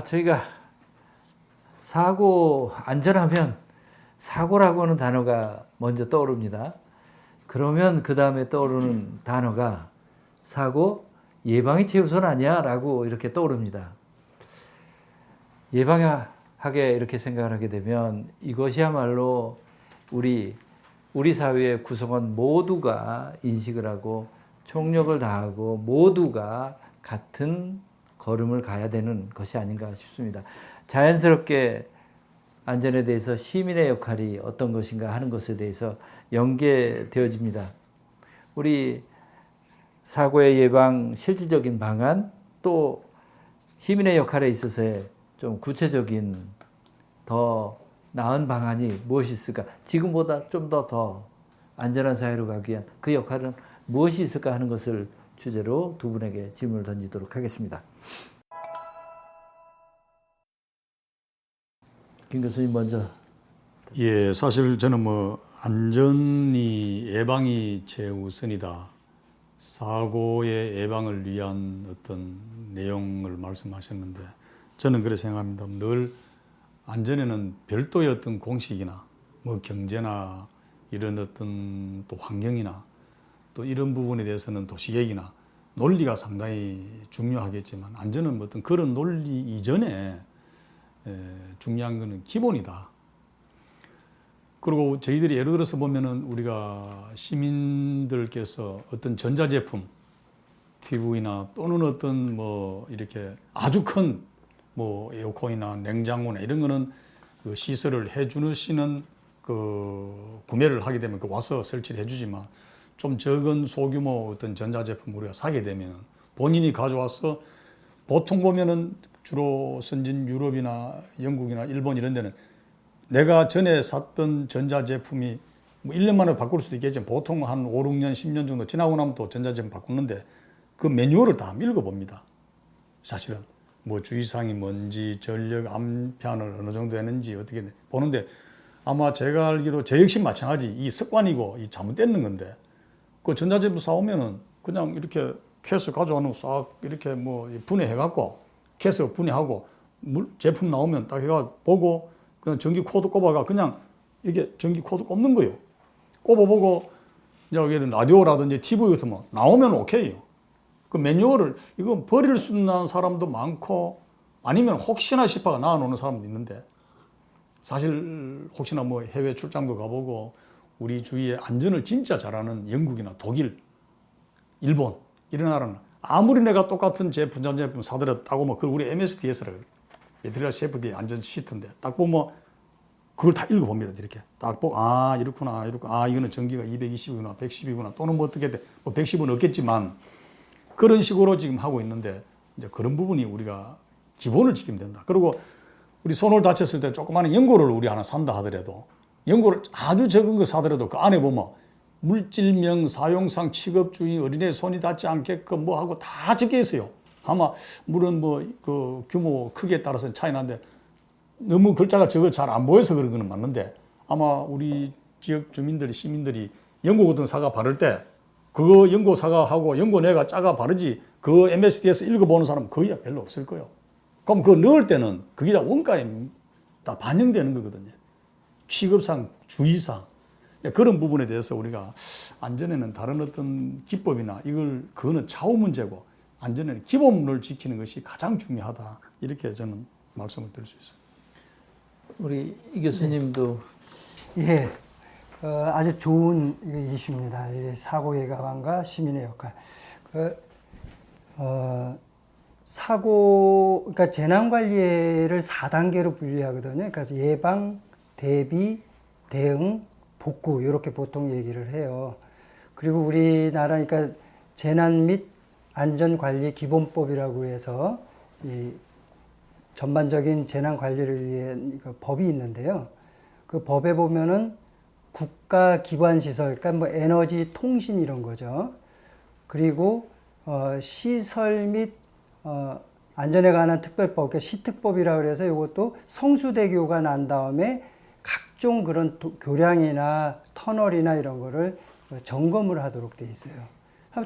저희가 사고, 안전하면 사고라고 하는 단어가 먼저 떠오릅니다. 그러면 그 다음에 떠오르는 단어가 사고, 예방이 최우선 아니야? 라고 이렇게 떠오릅니다. 예방하게 이렇게 생각을 하게 되면 이것이야말로 우리 사회의 구성원 모두가 인식을 하고 총력을 다하고 모두가 같은 걸음을 가야 되는 것이 아닌가 싶습니다. 자연스럽게 안전에 대해서 시민의 역할이 어떤 것인가 하는 것에 대해서 연계되어집니다. 우리 사고의 예방 실질적인 방안, 또 시민의 역할에 있어서의 좀 구체적인 더 나은 방안이 무엇이 있을까? 지금보다 좀 더 안전한 사회로 가기 위한 그 역할은 무엇이 있을까 하는 것을 주제로 두 분에게 질문을 던지도록 하겠습니다. 김 교수님 먼저. 예, 사실 저는 안전이 예방이 최우선이다. 사고의 예방을 위한 어떤 내용을 말씀하셨는데 저는 그렇게 생각합니다. 늘 안전에는 별도의 어떤 공식이나 경제나 이런 어떤 또 환경이나 또 이런 부분에 대해서는 도시계획이나 논리가 상당히 중요하겠지만 안전은 어떤 그런 논리 이전에 중요한 것은 기본이다. 그리고 저희들이 예를 들어서 보면은 우리가 시민들께서 어떤 전자제품, TV나 또는 어떤 이렇게 아주 큰 에어컨이나 냉장고나 이런 거는 그 시설을 해주시는 그 구매를 하게 되면 그 와서 설치를 해주지만 좀 적은 소규모 어떤 전자제품 우리가 사게 되면 본인이 가져와서 보통 보면은 주로 선진 유럽이나 영국이나 일본 이런 데는 내가 전에 샀던 전자제품이 1년 만에 바꿀 수도 있겠지만 보통 한 5, 6년, 10년 정도 지나고 나면 또 전자제품 바꾸는데 그 매뉴얼을 다 읽어봅니다. 사실은 주의사항이 뭔지, 전력 암편을 어느 정도 되는지 어떻게 보는데 아마 제가 알기로 저 역시 마찬가지 이 습관이고 이 잘못되는 건데 그 전자제품 사오면은 그냥 이렇게 케이스 가져와놓고 싹 이렇게 분해해갖고 케이스 분해하고 제품 나오면 딱 해가 보고 그냥 전기 코드 꼽아가 그냥 이게 전기 코드 꼽는 거예요. 꼽아보고 이제 라디오라든지 TV 같은 거 나오면 오케이요. 그 매뉴얼을 이거 버릴 수 있는 사람도 많고 아니면 혹시나 싶어가 놔놓는 사람도 있는데 사실 혹시나 해외 출장도 가보고 우리 주위에 안전을 진짜 잘하는 영국이나 독일, 일본 이런 나라는 아무리 내가 똑같은 전자제품 사더라도 딱 보면 그 우리 MSDS라고 메테리얼 세이프티 안전 시트인데 딱 보면 그걸 다 읽어봅니다. 이렇게 딱 보고 이렇구나 이거는 전기가 220이구나 110이구나 또는 어떻게 돼 110은 없겠지만 그런 식으로 지금 하고 있는데 이제 그런 부분이 우리가 기본을 지키면 된다. 그리고 우리 손을 다쳤을 때 조그마한 연고를 우리 하나 산다 하더라도 연고를 아주 적은 거 사더라도 그 안에 보면 물질명, 사용상, 취급주의, 어린애 손이 닿지 않게끔 하고 다 적혀 있어요. 아마 물론 그 규모 크기에 따라서 차이 나는데 너무 글자가 적어 잘 안 보여서 그런 거는 맞는데 아마 우리 지역 주민들이 시민들이 연고 같은 사과 바를 때 그거 연고 사과하고 연고 내가 짜가 바르지 그 MSD에서 읽어보는 사람은 거의 별로 없을 거예요. 그럼 그거 넣을 때는 그게 다 원가에 다 반영되는 거거든요. 취급상, 주의상 그런 부분에 대해서 우리가 안전에는 다른 어떤 기법이나 그거는 차후 문제고 안전에는 기본을 지키는 것이 가장 중요하다. 이렇게 저는 말씀을 드릴 수 있습니다. 우리 이 교수님도. 예, 아주 좋은 이슈입니다. 사고 예방과 시민의 역할. 그러니까 재난관리를 4단계로 분류하거든요. 그러니까 예방, 대비, 대응, 복구 이렇게 보통 얘기를 해요. 그리고 우리나라 그러니까 재난 및 안전관리 기본법이라고 해서 이 전반적인 재난 관리를 위한 법이 있는데요. 그 법에 보면은 국가 기관 시설, 그러니까 에너지, 통신 이런 거죠. 그리고 시설 및 안전에 관한 특별법, 그러니까 시특법이라고 그래서 이것도 성수대교가 난 다음에 각종 그런 교량이나 터널이나 이런 거를 점검을 하도록 돼 있어요.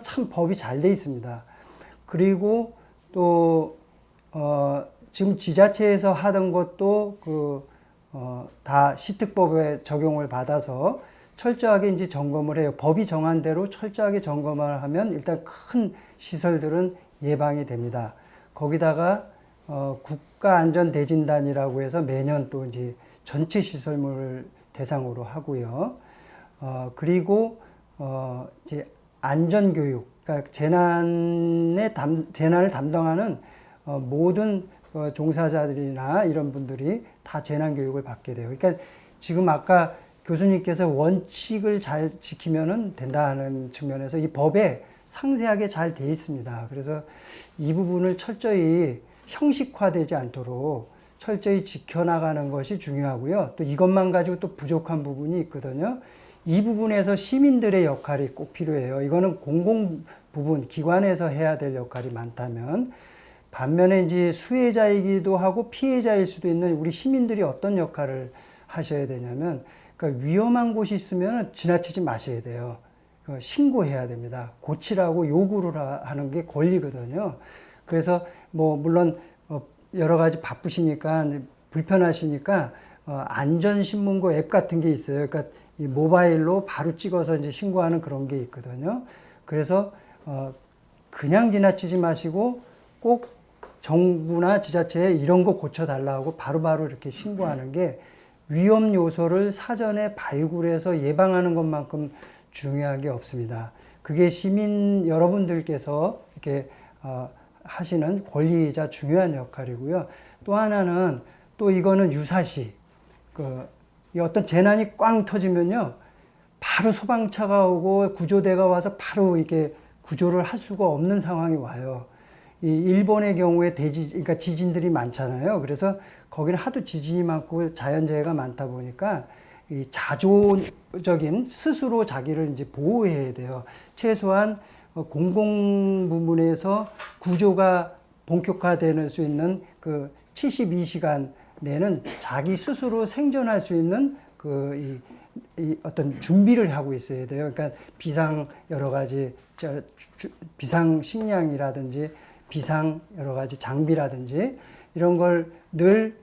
참 법이 잘 돼 있습니다. 그리고 또 지금 지자체에서 하던 것도 다 시특법에 적용을 받아서 철저하게 이제 점검을 해요. 법이 정한 대로 철저하게 점검을 하면 일단 큰 시설들은 예방이 됩니다. 거기다가 국가안전대진단이라고 해서 매년 또 이제 전체 시설물을 대상으로 하고요. 그리고 이제 안전교육, 그러니까 재난을 담당하는 모든 종사자들이나 이런 분들이 다 재난교육을 받게 돼요. 그러니까 지금 아까 교수님께서 원칙을 잘 지키면 된다는 측면에서 이 법에 상세하게 잘 돼 있습니다. 그래서 이 부분을 철저히 형식화되지 않도록 철저히 지켜나가는 것이 중요하고요. 또 이것만 가지고 또 부족한 부분이 있거든요. 이 부분에서 시민들의 역할이 꼭 필요해요. 이거는 공공 부분, 기관에서 해야 될 역할이 많다면, 반면에 이제 수혜자이기도 하고 피해자일 수도 있는 우리 시민들이 어떤 역할을 하셔야 되냐면, 그러니까 위험한 곳이 있으면 지나치지 마셔야 돼요. 신고해야 됩니다. 고치라고 요구를 하는 게 권리거든요. 그래서 뭐 물론 여러 가지 바쁘시니까 불편하시니까 안전신문고 앱 같은 게 있어요. 그러니까 이 모바일로 바로 찍어서 이제 신고하는 그런 게 있거든요. 그래서 그냥 지나치지 마시고 꼭 정부나 지자체에 이런 거 고쳐달라고 바로바로 이렇게 신고하는 게 위험 요소를 사전에 발굴해서 예방하는 것만큼 중요한 게 없습니다. 그게 시민 여러분들께서 이렇게 하시는 권리이자 중요한 역할이고요. 또 하나는 또 이거는 유사시, 이 어떤 재난이 꽝 터지면요, 바로 소방차가 오고 구조대가 와서 바로 이렇게 구조를 할 수가 없는 상황이 와요. 이 일본의 경우에 그러니까 지진들이 많잖아요. 그래서 거기는 하도 지진이 많고 자연재해가 많다 보니까 이 자조적인 스스로 자기를 이제 보호해야 돼요. 최소한 공공 부문에서 구조가 본격화될 수 있는 그 72시간 내는 자기 스스로 생존할 수 있는 이 어떤 준비를 하고 있어야 돼요. 그러니까 비상 여러 가지 비상 식량이라든지 비상 여러 가지 장비라든지 이런 걸 늘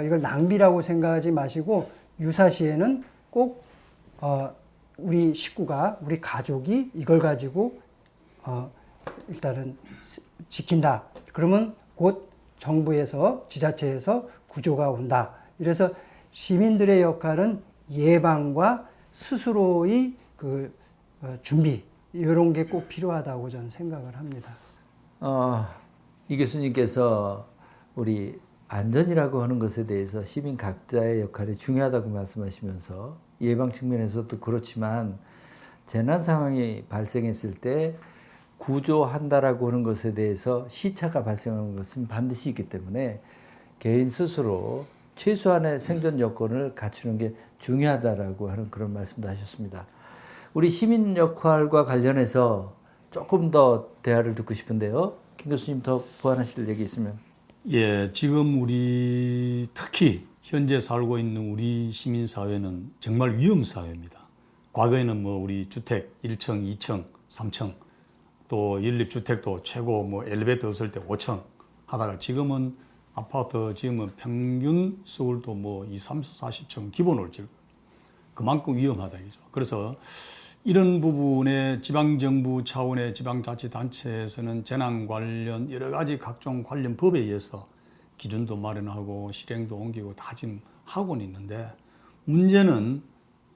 이걸 낭비라고 생각하지 마시고 유사시에는 꼭 우리 식구가 우리 가족이 이걸 가지고 일단은 지킨다. 그러면 곧 정부에서 지자체에서 구조가 온다. 이래서 시민들의 역할은 예방과 스스로의 준비 이런 게 꼭 필요하다고 저는 생각을 합니다. 이 교수님께서 우리 안전이라고 하는 것에 대해서 시민 각자의 역할이 중요하다고 말씀하시면서 예방 측면에서도 그렇지만 재난 상황이 발생했을 때 구조한다라고 하는 것에 대해서 시차가 발생하는 것은 반드시 있기 때문에 개인 스스로 최소한의 생존 여건을 갖추는 게 중요하다라고 하는 그런 말씀도 하셨습니다. 우리 시민 역할과 관련해서 조금 더 대화를 듣고 싶은데요. 김 교수님 더 보완하실 얘기 있으면. 예, 지금 우리 특히 현재 살고 있는 우리 시민사회는 정말 위험사회입니다. 과거에는 뭐 우리 주택 1층, 2층, 3층 또 연립주택도 최고 뭐 엘리베이터 없을 때 5층 하다가 지금은 아파트 지금은 평균 서울도 뭐 30, 40층 기본으로 지금 그만큼 위험하다 이죠. 그래서 이런 부분에 지방정부 차원의 지방자치단체에서는 재난 관련 여러 가지 각종 관련 법에 의해서 기준도 마련하고 실행도 옮기고 다 지금 하고는 있는데 문제는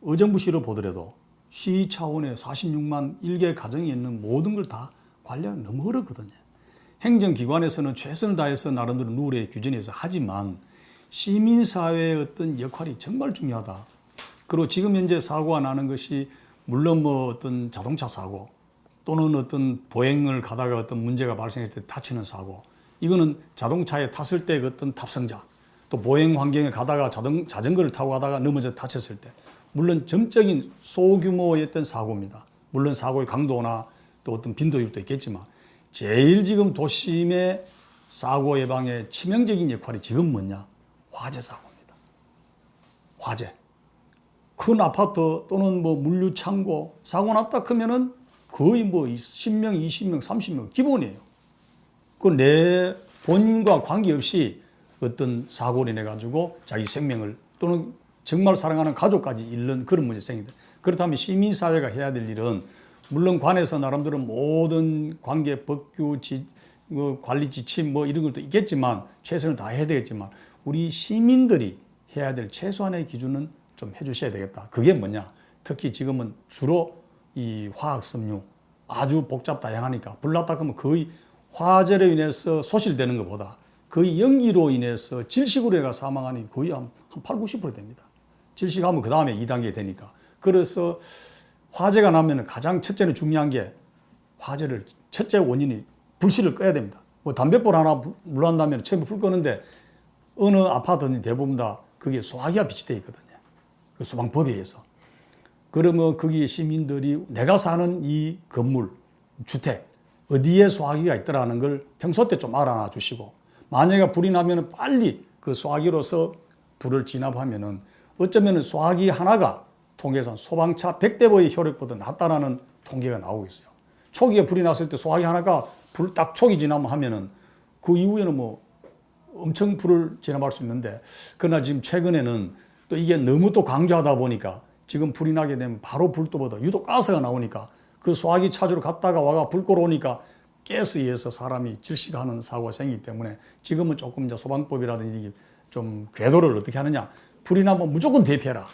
의정부시로 보더라도 시 차원의 46만 1개 가정이 있는 모든 걸 다 관리하기 너무 어렵거든요. 행정기관에서는 최선을 다해서 나름대로 룰에 규정해서 하지만 시민사회의 어떤 역할이 정말 중요하다. 그리고 지금 현재 사고가 나는 것이 물론 뭐 어떤 자동차 사고 또는 어떤 보행을 가다가 어떤 문제가 발생했을 때 다치는 사고 이거는 자동차에 탔을 때 어떤 탑승자 또 보행 환경에 가다가 자전거를 타고 가다가 넘어져 다쳤을 때 물론 점적인 소규모의 어떤 사고입니다. 물론 사고의 강도나 또 어떤 빈도율도 있겠지만 제일 지금 도심의 사고 예방에 치명적인 역할이 지금 뭐냐? 화재 사고입니다. 화재. 큰 아파트 또는 뭐 물류창고 사고 났다 그러면은 거의 뭐 10명, 20명, 30명 기본이에요. 그 내 본인과 관계없이 어떤 사고로 인해 가지고 자기 생명을 또는 정말 사랑하는 가족까지 잃는 그런 문제 생깁니다. 그렇다면 시민사회가 해야 될 일은 물론 관에서 나름대로 모든 관계 법규 관리 지침 뭐 이런 것도 있겠지만 최선을 다해야 되겠지만 우리 시민들이 해야 될 최소한의 기준은 좀 해주셔야 되겠다. 그게 뭐냐? 특히 지금은 주로 이 화학섬유 아주 복잡 다양하니까 불났다 그러면 거의 화재로 인해서 소실되는 것보다 거의 연기로 인해서 질식으로 해가 사망하는 거의 한 8, 90% 됩니다. 질식하면 그 다음에 2단계 되니까. 그래서 화재가 나면 가장 첫째는 중요한 게 화재를 첫째 원인이 불씨를 꺼야 됩니다. 뭐 담뱃불 하나 물난다면 처음에 불 끄는데 어느 아파트는 대부분 다 그게 소화기가 비치되어 있거든요. 그 소방법에 의해서. 그러면 거기에 시민들이 내가 사는 이 건물, 주택, 어디에 소화기가 있더라는 걸 평소 때 좀 알아놔 주시고, 만약에 불이 나면 빨리 그 소화기로서 불을 진압하면은 어쩌면 소화기 하나가 통계상 소방차 100대의 효력보다 낫다라는 통계가 나오고 있어요. 초기에 불이 났을 때 소화기 하나가 불 딱 초기 진압하면은 그 이후에는 뭐 엄청 불을 진압할 수 있는데, 그러나 지금 최근에는 또 이게 너무 또 강조하다 보니까 지금 불이 나게 되면 바로 불도보다 유독 가스가 나오니까 그 소화기 찾으러 갔다가 와가 불 끄러 오니까 가스에 의해서 사람이 질식하는 사고가 생기기 때문에 지금은 조금 이제 소방법이라든지 좀 궤도를 어떻게 하느냐. 불이 나면 무조건 대피해라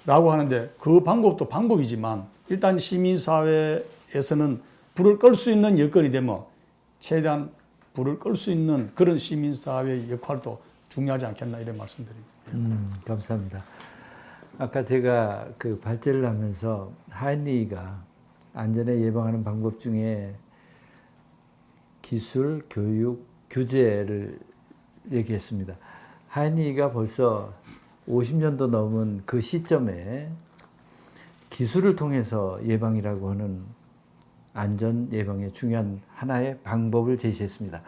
라고 하는데 그 방법도 방법이지만 일단 시민사회에서는 불을 끌 수 있는 여건이 되면 최대한 불을 끌 수 있는 그런 시민사회의 역할도 중요하지 않겠나 이런 말씀드립니다. 감사합니다. 아까 제가 그 발제를 하면서 하인리가 안전에 예방하는 방법 중에 기술, 교육, 규제를 얘기했습니다. 하인리가 벌써 50년도 넘은 그 시점에 기술을 통해서 예방이라고 하는 안전 예방의 중요한 하나의 방법을 제시했습니다.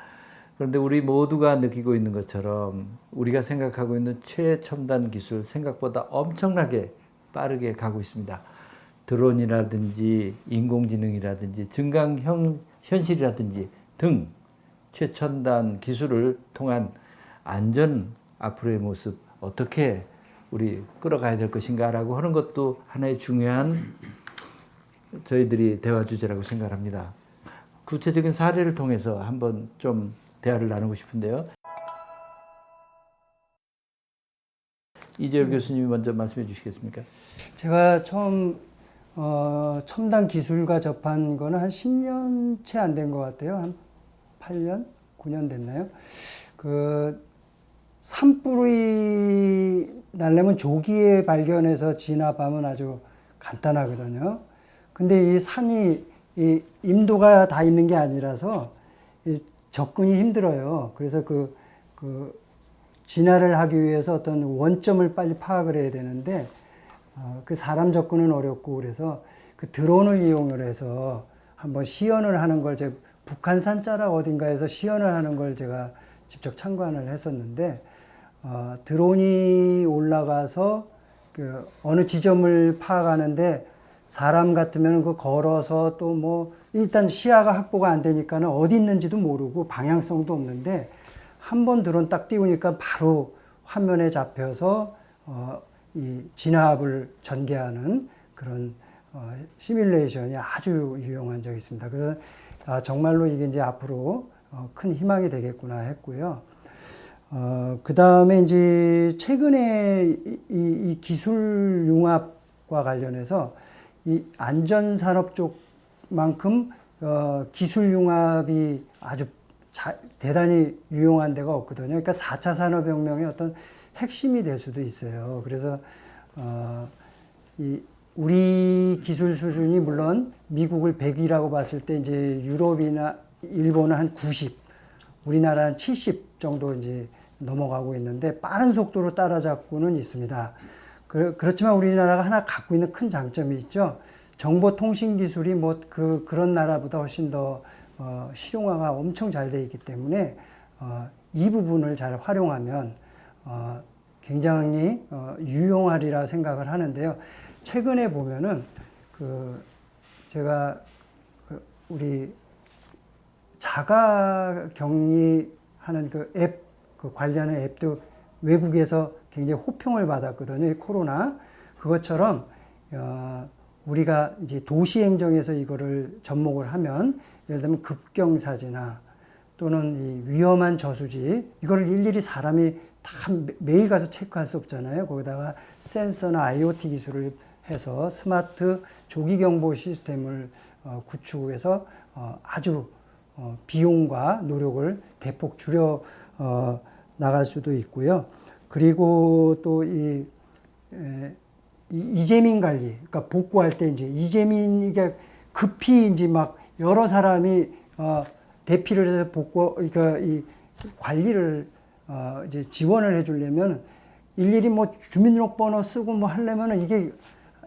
그런데 우리 모두가 느끼고 있는 것처럼 우리가 생각하고 있는 최첨단 기술 생각보다 엄청나게 빠르게 가고 있습니다. 드론이라든지 인공지능이라든지 증강현실이라든지 등 최첨단 기술을 통한 안전 앞으로의 모습 어떻게 우리 끌어가야 될 것인가라고 하는 것도 하나의 중요한 저희들이 대화 주제라고 생각합니다. 구체적인 사례를 통해서 한번 좀 대화를 나누고 싶은데요. 이재열 교수님이 먼저 말씀해 주시겠습니까? 제가 처음 첨단 기술과 접한 거는 한 10년 채 안 된 것 같아요. 한 8년, 9년 됐나요? 그 산불이 날려면 조기에 발견해서 진압하면 아주 간단하거든요. 근데 이 산이 이 임도가 다 있는 게 아니라서 접근이 힘들어요. 그래서 그 진화를 하기 위해서 어떤 원점을 빨리 파악을 해야 되는데 그 사람 접근은 어렵고 그래서 그 드론을 이용을 해서 한번 시연을 하는 걸 제가 북한산 자락 어딘가에서 시연을 하는 걸 제가 직접 참관을 했었는데 드론이 올라가서 그 어느 지점을 파악하는데 사람 같으면 그 걸어서 또 뭐 일단 시야가 확보가 안 되니까는 어디 있는지도 모르고 방향성도 없는데 한 번 드론 딱 띄우니까 바로 화면에 잡혀서 이 진압을 전개하는 그런 시뮬레이션이 아주 유용한 적이 있습니다. 그래서 정말로 이게 이제 앞으로 큰 희망이 되겠구나 했고요. 그 다음에 이제 최근에 이 기술 융합과 관련해서 이 안전산업 쪽만큼 기술 융합이 아주 대단히 유용한 데가 없거든요. 그러니까 4차 산업혁명의 어떤 핵심이 될 수도 있어요. 그래서 우리 기술 수준이 물론 미국을 100이라고 봤을 때 이제 유럽이나 일본은 한 90, 우리나라는 70 정도 이제 넘어가고 있는데 빠른 속도로 따라잡고는 있습니다. 그렇지만 우리나라가 하나 갖고 있는 큰 장점이 있죠. 정보통신 기술이 뭐 그런 나라보다 훨씬 더 실용화가 엄청 잘 돼 있기 때문에 이 부분을 잘 활용하면 굉장히 유용하리라 생각을 하는데요. 최근에 보면은 제가 우리 자가 격리하는 그 앱 그 관리하는 앱도 외국에서 굉장히 호평을 받았거든요. 이 코로나. 그것처럼 우리가 이제 도시 행정에서 이거를 접목을 하면 예를 들면 급경사지나 또는 이 위험한 저수지 이거를 일일이 사람이 다 매일 가서 체크할 수 없잖아요. 거기다가 센서나 IoT 기술을 해서 스마트 조기 경보 시스템을 구축해서 아주 비용과 노력을 대폭 줄여 나갈 수도 있고요. 그리고 또 이재민 관리, 그러니까 복구할 때 이제 이재민이게 급히 이제 막 여러 사람이 대피를 해서 그러니까 이 관리를 이제 지원을 해주려면 일일이 뭐 주민등록번호 쓰고 뭐 하려면은 이게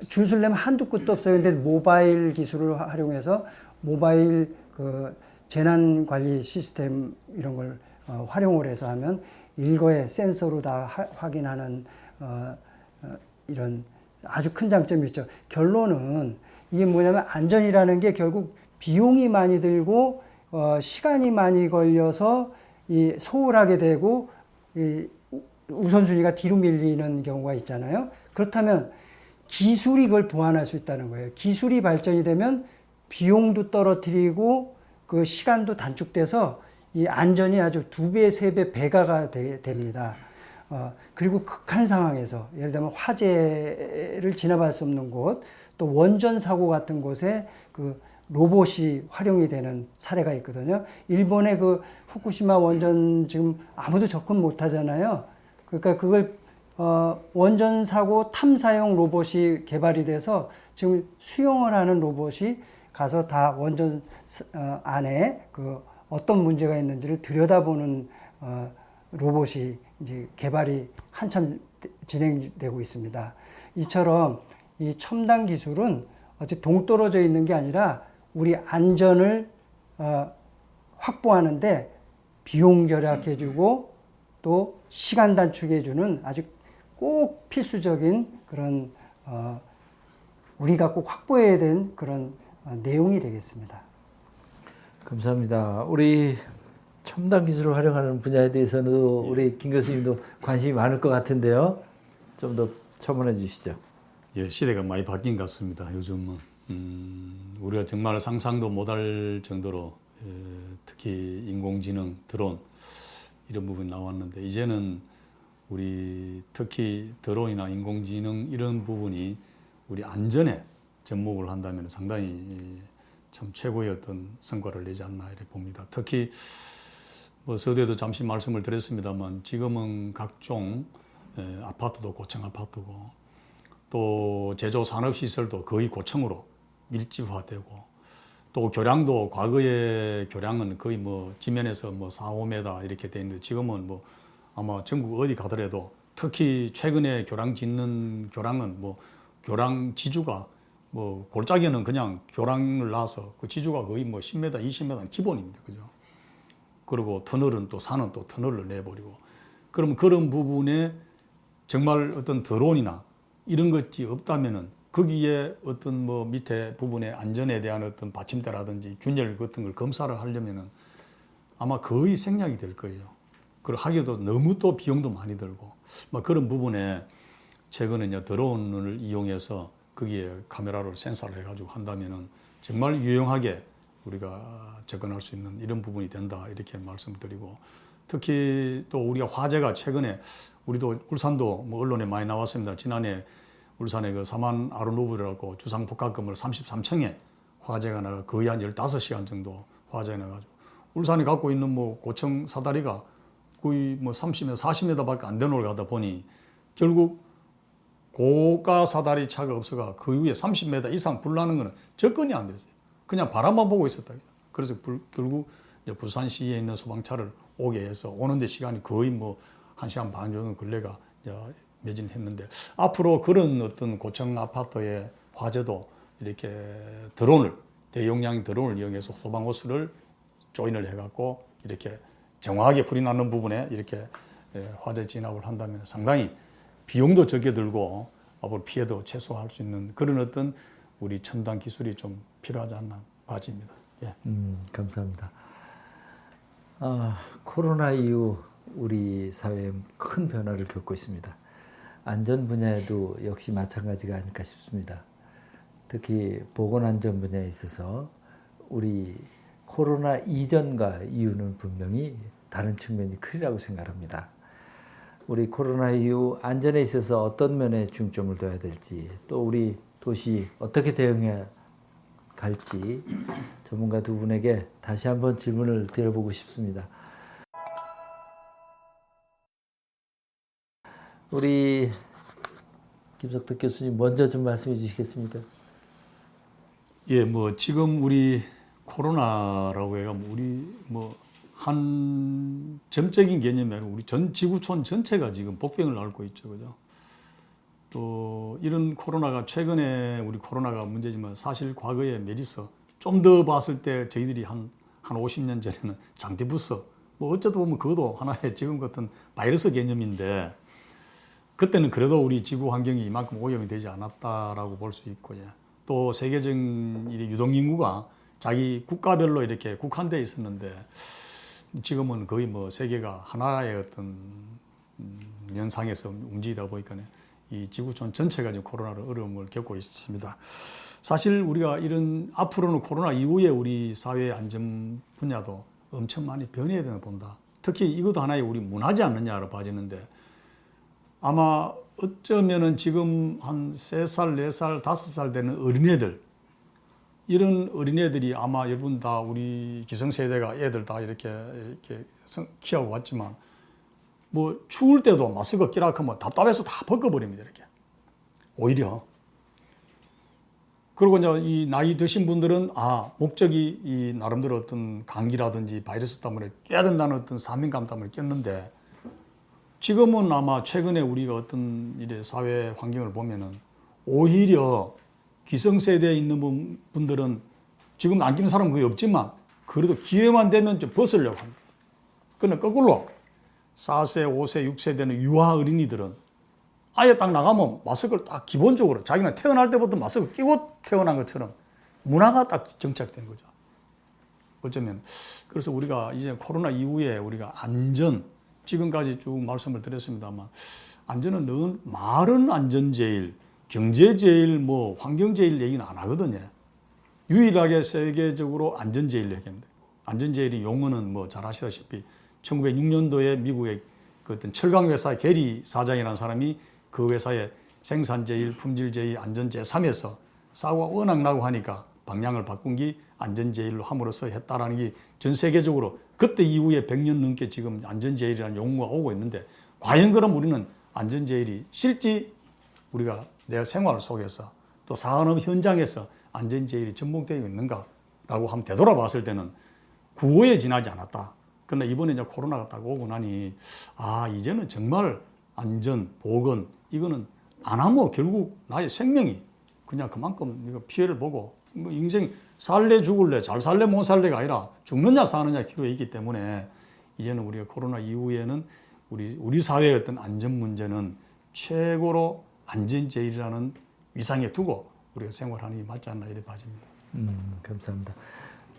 줄 서려면 한두 끝도 없어요. 근데 모바일 기술을 활용해서 모바일 그 재난 관리 시스템 이런 걸 활용을 해서 하면 일거에 센서로 다 확인하는 이런 아주 큰 장점이 있죠. 결론은 이게 뭐냐면 안전이라는 게 결국 비용이 많이 들고 시간이 많이 걸려서 소홀하게 되고 우선순위가 뒤로 밀리는 경우가 있잖아요. 그렇다면 기술이 그걸 보완할 수 있다는 거예요. 기술이 발전이 되면 비용도 떨어뜨리고 그 시간도 단축돼서 이 안전이 아주 2배, 3배 배가가 됩니다. 그리고 극한 상황에서 예를 들면 화재를 진압할 수 없는 곳, 또 원전 사고 같은 곳에 그 로봇이 활용이 되는 사례가 있거든요. 일본의 그 후쿠시마 원전 지금 아무도 접근 못 하잖아요. 그러니까 그걸 원전 사고 탐사용 로봇이 개발이 돼서 지금 수용을 하는 로봇이 가서 다 원전 안에 그 어떤 문제가 있는지를 들여다보는 로봇이 이제 개발이 한참 진행되고 있습니다. 이처럼 이 첨단 기술은 어찌 동떨어져 있는 게 아니라 우리 안전을 확보하는데 비용 절약해주고 또 시간 단축해주는 아주 꼭 필수적인 그런 우리가 꼭 확보해야 되는 그런 내용이 되겠습니다. 감사합니다. 우리 첨단 기술을 활용하는 분야에 대해서는 우리 김 교수님도 관심이 많을 것 같은데요. 좀 더 첨언해 주시죠. 예, 시대가 많이 바뀐 것 같습니다. 요즘은 우리가 정말 상상도 못할 정도로 특히 인공지능, 드론 이런 부분이 나왔는데 이제는 우리 특히 드론이나 인공지능 이런 부분이 우리 안전에 접목을 한다면 상당히 참 최고의 어떤 성과를 내지 않나 이렇게 봅니다. 특히 뭐 서두에도 잠시 말씀을 드렸습니다만 지금은 각종 아파트도 고층 아파트고 또 제조 산업 시설도 거의 고층으로 밀집화되고 또 교량도 과거의 교량은 거의 뭐 지면에서 뭐 4, 5m 이렇게 돼 있는데 지금은 뭐 아마 전국 어디 가더라도 특히 최근에 교량 짓는 교량은 뭐 교량 지주가 뭐 골짜기는 그냥 교량을 놔서 그 지주가 거의 뭐 10m, 20m는 기본입니다. 그죠? 그리고 터널은 또 산은 또 터널을 내버리고 그럼 그런 부분에 정말 어떤 드론이나 이런 것이 없다면은 거기에 어떤 뭐 밑에 부분의 안전에 대한 어떤 받침대라든지 균열 같은 걸 검사를 하려면은 아마 거의 생략이 될 거예요. 그리고 하기도 너무 또 비용도 많이 들고 막 그런 부분에 최근에 이제 드론을 이용해서 거기에 카메라를 센서를 해가지고 한다면은 정말 유용하게 우리가 접근할 수 있는 이런 부분이 된다 이렇게 말씀드리고 특히 또 우리가 화재가 최근에 우리도 울산도 뭐 언론에 많이 나왔습니다. 지난해 울산에 그 사만 아르노브라고 주상복합건물 33층에 화재가 나가 거의 한 15시간 정도 화재가 나가지고 울산이 갖고 있는 뭐 고층 사다리가 거의 뭐 30m, 40m밖에 안 되는 걸 가다 보니 결국 고가 사다리 차가 없어가 그 위에 30m 이상 불 나는 거는 접근이 안 됐어요. 그냥 바람만 보고 있었다. 그래서 결국 이제 부산시에 있는 소방차를 오게 해서 오는데 시간이 거의 뭐 1시간 반 정도 걸레가 매진했는데 앞으로 그런 어떤 고층 아파트의 화재도 이렇게 드론을 대용량 드론을 이용해서 소방호스를 조인을 해갖고 이렇게 정확하게 불이 나는 부분에 이렇게 화재 진압을 한다면 상당히 비용도 적게 들고 앞으로 피해도 최소화할 수 있는 그런 어떤 우리 첨단 기술이 좀 필요하지 않나 봐집니다. 예. 감사합니다. 코로나 이후 우리 사회에 큰 변화를 겪고 있습니다. 안전 분야에도 역시 마찬가지가 아닐까 싶습니다. 특히 보건안전 분야에 있어서 우리 코로나 이전과 이후는 분명히 다른 측면이 크리라고 생각합니다. 우리 코로나 이후 안전에 있어서 어떤 면에 중점을 둬야 될지, 또 우리 도시 어떻게 대응해야 갈지 전문가 두 분에게 다시 한번 질문을 드려보고 싶습니다. 우리 김석덕 교수님 먼저 좀 말씀해 주시겠습니까? 예, 뭐 지금 우리 코로나라고 해가 우리 뭐 한 점적인 개념이 아니고 우리 전 지구촌 전체가 지금 복병을 앓고 있죠, 그죠? 또 이런 코로나가 최근에 우리 코로나가 문제지만 사실 과거에 메르스 좀 더 봤을 때 저희들이 한 50년 전에는 장티푸스 뭐 어쩌다 보면 그것도 하나의 지금 같은 바이러스 개념인데 그때는 그래도 우리 지구 환경이 이만큼 오염이 되지 않았다라고 볼 수 있고요. 또 세계적인 유동 인구가 자기 국가별로 이렇게 국한되어 있었는데 지금은 거의 뭐 세계가 하나의 어떤 면상에서 움직이다 보니까 이 지구촌 전체가 지금 코로나로 어려움을 겪고 있습니다. 사실 우리가 이런 앞으로는 코로나 이후에 우리 사회 안전 분야도 엄청 많이 변해야 되나 본다. 특히 이것도 하나의 우리 문화지 않느냐로 봐지는데 아마 어쩌면은 지금 한 3살, 4살, 5살 되는 어린애들 이런 어린애들이 아마 여러분 다 우리 기성세대가 애들 다 이렇게 키우고 왔지만 뭐 추울 때도 마스크 끼라 하면 답답해서 다 벗겨버립니다. 이렇게 오히려 그리고 이제 이 나이 드신 분들은 목적이 이 나름대로 어떤 감기라든지 바이러스 때문에 껴야 된다는 어떤 사명감 때문에 꼈는데 지금은 아마 최근에 우리가 어떤 이래 사회 환경을 보면은 오히려 기성세대에 있는 분들은 지금 안 끼는 사람은 거의 없지만 그래도 기회만 되면 좀 벗으려고 합니다. 그러나 거꾸로 4세, 5세, 6세 되는 유아 어린이들은 아예 딱 나가면 마스크를 딱 기본적으로 자기는 태어날 때부터 마스크 끼고 태어난 것처럼 문화가 딱 정착된 거죠. 어쩌면 그래서 우리가 이제 코로나 이후에 우리가 안전 지금까지 쭉 말씀을 드렸습니다만 안전은 늘 말은 안전 제일, 경제 제일, 뭐 환경 제일 얘기는 안 하거든요. 유일하게 세계적으로 안전 제일 얘기합니다. 안전 제일이 용어는 뭐 잘 아시다시피 1906년도에 미국의 그 어떤 철강 회사 게리 사장이라는 사람이 그 회사의 생산 제일, 품질 제일, 안전 제3에서 사고가 워낙 나고 하니까 방향을 바꾼 게 안전 제일로 함으로써 했다라는 게 전 세계적으로 그때 이후에 100년 넘게 지금 안전 제일이라는 용어가 오고 있는데 과연 그럼 우리는 안전 제일이 실제 우리가 내 생활 속에서 또 산업 현장에서 안전 제일이 접목되어 있는가라고 한번 되돌아봤을 때는 구호에 지나지 않았다. 그러나 이번에 이제 코로나가 딱 오고 나니 이제는 정말 안전, 보건 이거는 안 하면 결국 나의 생명이 그냥 그만큼 이거 피해를 보고 뭐 인생 살래 죽을래 잘 살래 못 살래가 아니라 죽느냐 사느냐 기로에 있기 때문에 이제는 우리가 코로나 이후에는 우리 사회의 어떤 안전 문제는 최고로 안전 제일이라는 위상에 두고 우리가 생활하는 게 맞지 않나 이렇게 봐집니다. 감사합니다.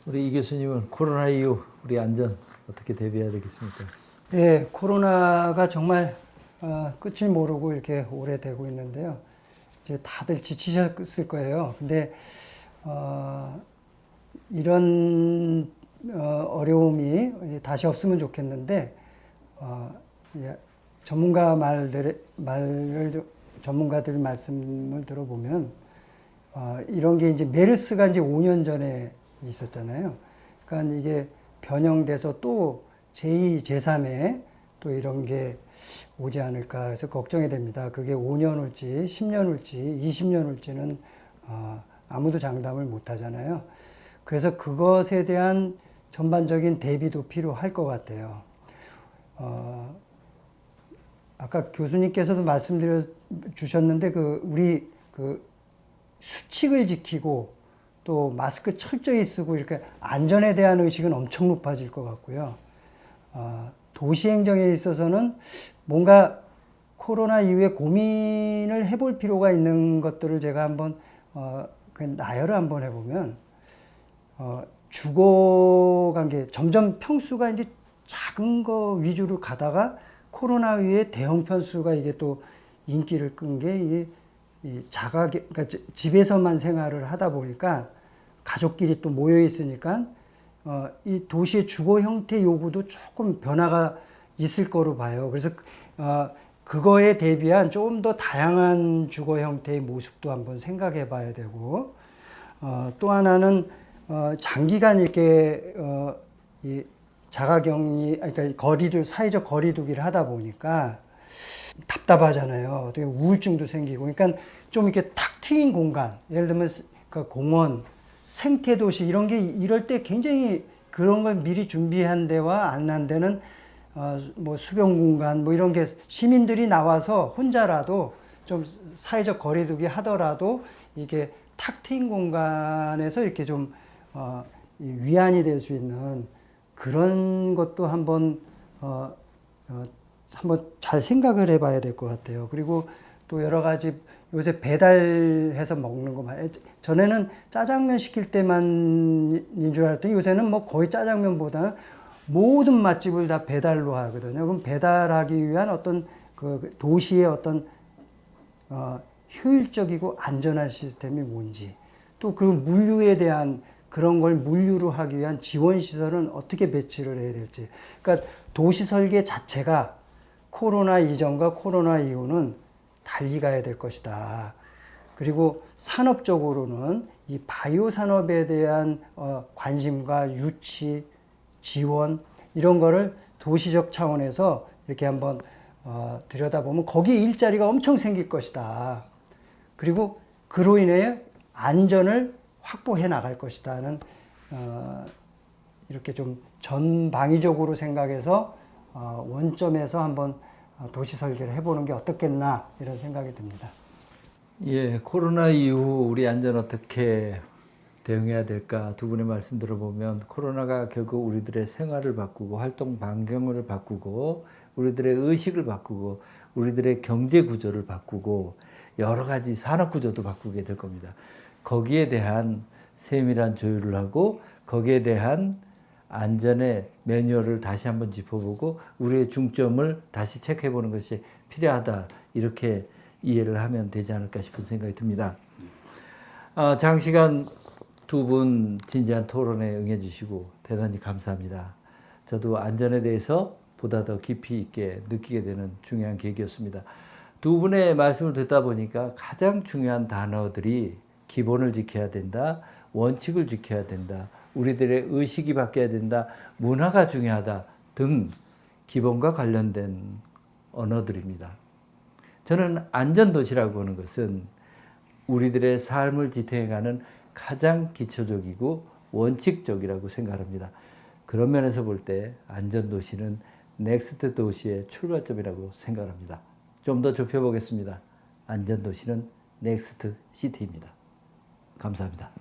우리 이 교수님은 코로나 이후 우리 안전 어떻게 대비해야 되겠습니까? 예, 코로나가 정말 끝을 모르고 이렇게 오래되고 있는데요. 이제 다들 지치셨을 거예요. 근데 이런 어려움이 다시 없으면 좋겠는데 전문가들 말씀을 들어보면 이런 게 이제 메르스가 이제 5년 전에 있었잖아요. 그러니까 이게 변형돼서 또 제2, 제3의 또 이런 게 오지 않을까 해서 걱정이 됩니다. 그게 5년 올지, 10년 올지, 20년 올지는 아무도 장담을 못 하잖아요. 그래서 그것에 대한 전반적인 대비도 필요할 것 같아요. 아까 교수님께서도 말씀드려 주셨는데 우리 수칙을 지키고 또 마스크 철저히 쓰고 이렇게 안전에 대한 의식은 엄청 높아질 것 같고요. 도시 행정에 있어서는 뭔가 코로나 이후에 고민을 해볼 필요가 있는 것들을 제가 한번 나열을 한번 해보면 주거 관계 점점 평수가 이제 작은 거 위주로 가다가 코로나 이후에 대형 편수가 이게 또 인기를 끈 게 이게 이 그러니까 집에서만 생활을 하다 보니까 가족끼리 또 모여 있으니까 이 도시의 주거 형태 요구도 조금 변화가 있을 거로 봐요. 그래서 그거에 대비한 조금 더 다양한 주거 형태의 모습도 한번 생각해 봐야 되고, 또 하나는 장기간 이렇게 이 자가격리, 그러니까 사회적 거리두기를 하다 보니까 답답하잖아요. 되게 우울증도 생기고, 그러니까 좀 이렇게 탁 트인 공간, 예를 들면 그러니까 공원, 생태도시 이런 게 이럴 때 굉장히 그런 걸 미리 준비한 데와 안 한 데는 뭐 수변 공간 뭐 이런 게 시민들이 나와서 혼자라도 좀 사회적 거리두기 하더라도 이게 탁 트인 공간에서 이렇게 좀 위안이 될 수 있는 그런 것도 한번 잘 생각을 해봐야 될 것 같아요. 그리고 또 여러 가지 요새 배달해서 먹는 거 많이, 전에는 짜장면 시킬 때만인 줄 알았더니 요새는 뭐 거의 짜장면보다는 모든 맛집을 다 배달로 하거든요. 그럼 배달하기 위한 어떤 그 도시의 어떤 효율적이고 안전한 시스템이 뭔지, 또 그 물류에 대한 그런 걸 물류로 하기 위한 지원 시설은 어떻게 배치를 해야 될지. 그러니까 도시 설계 자체가 코로나 이전과 코로나 이후는 달리 가야 될 것이다. 그리고 산업적으로는 이 바이오 산업에 대한 관심과 유치, 지원 이런 거를 도시적 차원에서 이렇게 한번 들여다보면 거기에 일자리가 엄청 생길 것이다. 그리고 그로 인해 안전을 확보해 나갈 것이다는 이렇게 좀 전방위적으로 생각해서 원점에서 한번 도시 설계를 해보는 게 어떻겠나 이런 생각이 듭니다. 예, 코로나 이후 우리 안전 어떻게 대응해야 될까? 두 분의 말씀 들어보면 코로나가 결국 우리들의 생활을 바꾸고 활동 반경을 바꾸고 우리들의 의식을 바꾸고 우리들의 경제 구조를 바꾸고 여러 가지 산업 구조도 바꾸게 될 겁니다. 거기에 대한 세밀한 조율을 하고 거기에 대한 안전의 매뉴얼을 다시 한번 짚어보고 우리의 중점을 다시 체크해보는 것이 필요하다. 이렇게 이해를 하면 되지 않을까 싶은 생각이 듭니다. 장시간 두 분 진지한 토론에 응해주시고 대단히 감사합니다. 저도 안전에 대해서 보다 더 깊이 있게 느끼게 되는 중요한 계기였습니다. 두 분의 말씀을 듣다 보니까 가장 중요한 단어들이 기본을 지켜야 된다, 원칙을 지켜야 된다, 우리들의 의식이 바뀌어야 된다, 문화가 중요하다 등 기본과 관련된 언어들입니다. 저는 안전도시라고 하는 것은 우리들의 삶을 지탱해가는 가장 기초적이고 원칙적이라고 생각합니다. 그런 면에서 볼 때 안전도시는 넥스트 도시의 출발점이라고 생각합니다. 좀 더 좁혀보겠습니다. 안전도시는 넥스트 시티입니다. 감사합니다.